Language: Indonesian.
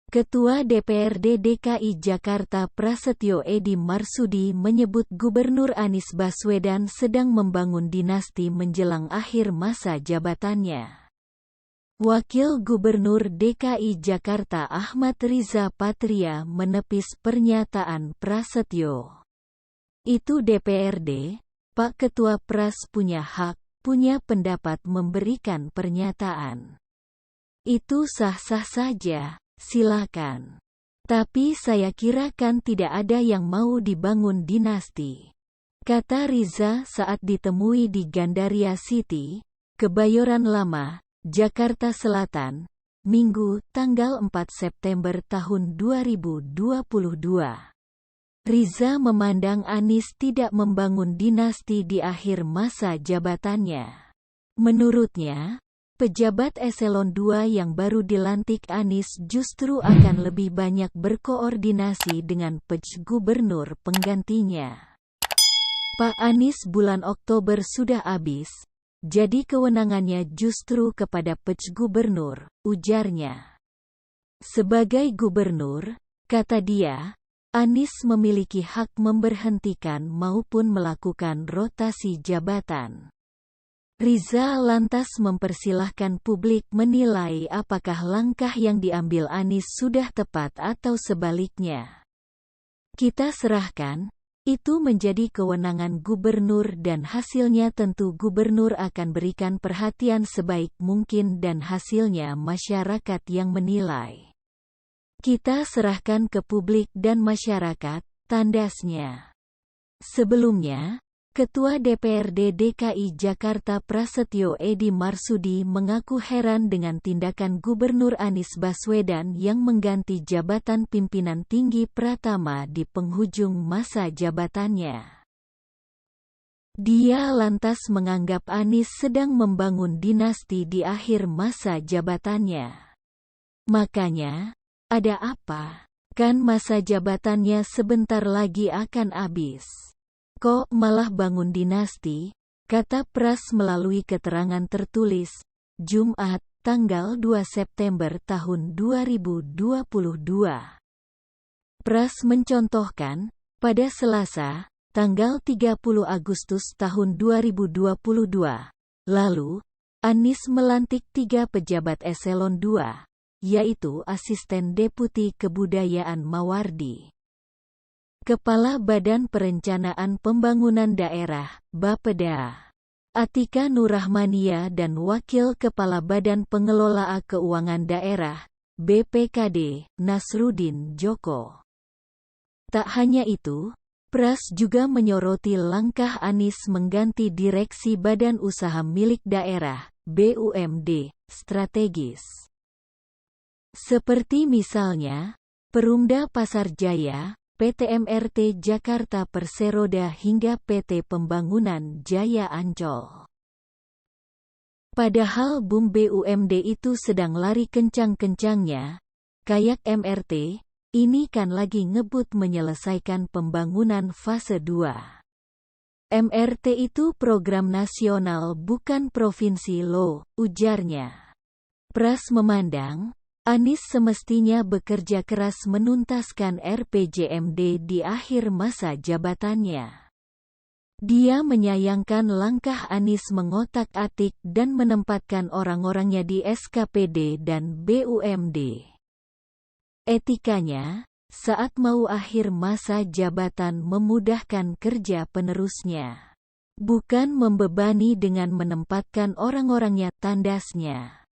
Ketua DPRD DKI Jakarta Prasetyo Edy Marsudi menyebut Gubernur Anies Baswedan sedang membangun dinasti menjelang akhir masa jabatannya. Wakil Gubernur DKI Jakarta Ahmad Riza Patria menepis pernyataan Prasetyo. Itu DPRD, Pak Ketua Pras punya hak, punya pendapat memberikan pernyataan. Itu sah-sah saja. Silakan. Tapi saya kira kan tidak ada yang mau dibangun dinasti, kata Riza saat ditemui di Gandaria City, Kebayoran Lama, Jakarta Selatan, Minggu, tanggal 4 September tahun 2022. Riza memandang Anies tidak membangun dinasti di akhir masa jabatannya. Menurutnya, pejabat eselon 2 yang baru dilantik Anies justru akan lebih banyak berkoordinasi dengan PJ Gubernur penggantinya. Pak Anies bulan Oktober sudah habis, jadi kewenangannya justru kepada PJ Gubernur, ujarnya. Sebagai gubernur, kata dia, Anies memiliki hak memberhentikan maupun melakukan rotasi jabatan. Riza lantas mempersilahkan publik menilai apakah langkah yang diambil Anies sudah tepat atau sebaliknya. Kita serahkan, itu menjadi kewenangan gubernur dan hasilnya tentu gubernur akan berikan perhatian sebaik mungkin dan hasilnya masyarakat yang menilai. Kita serahkan ke publik dan masyarakat, tandasnya. Sebelumnya, Ketua DPRD DKI Jakarta Prasetyo Edy Marsudi mengaku heran dengan tindakan Gubernur Anies Baswedan yang mengganti jabatan pimpinan tinggi Pratama di penghujung masa jabatannya. Dia lantas menganggap Anies sedang membangun dinasti di akhir masa jabatannya. Makanya, ada apa? Kan masa jabatannya sebentar lagi akan habis. Kok malah bangun dinasti? Kata Pras melalui keterangan tertulis, Jumat, tanggal 2 September tahun 2022. Pras mencontohkan, pada Selasa, tanggal 30 Agustus tahun 2022, lalu, Anies melantik 3 pejabat eselon 2, yaitu Asisten Deputi Kebudayaan Mawardi, Kepala Badan Perencanaan Pembangunan Daerah, Bapeda, Atika Nurrahmania dan Wakil Kepala Badan Pengelola Keuangan Daerah, BPKD, Nasruddin Djoko. Tak hanya itu, Pras juga menyoroti langkah Anies mengganti Direksi Badan Usaha Milik Daerah, BUMD, strategis. Seperti misalnya, Perumda Pasar Jaya, PT MRT Jakarta Perseroda hingga PT Pembangunan Jaya Ancol. Padahal boom BUMD itu sedang lari kencang-kencangnya, kayak MRT, ini kan lagi ngebut menyelesaikan pembangunan fase 2. MRT itu program nasional bukan provinsi loh, ujarnya. Pras memandang, Anies semestinya bekerja keras menuntaskan RPJMD di akhir masa jabatannya. Dia menyayangkan langkah Anies mengotak-atik dan menempatkan orang-orangnya di SKPD dan BUMD. Etikanya, saat mau akhir masa jabatan memudahkan kerja penerusnya, bukan membebani dengan menempatkan orang-orangnya, tandasnya.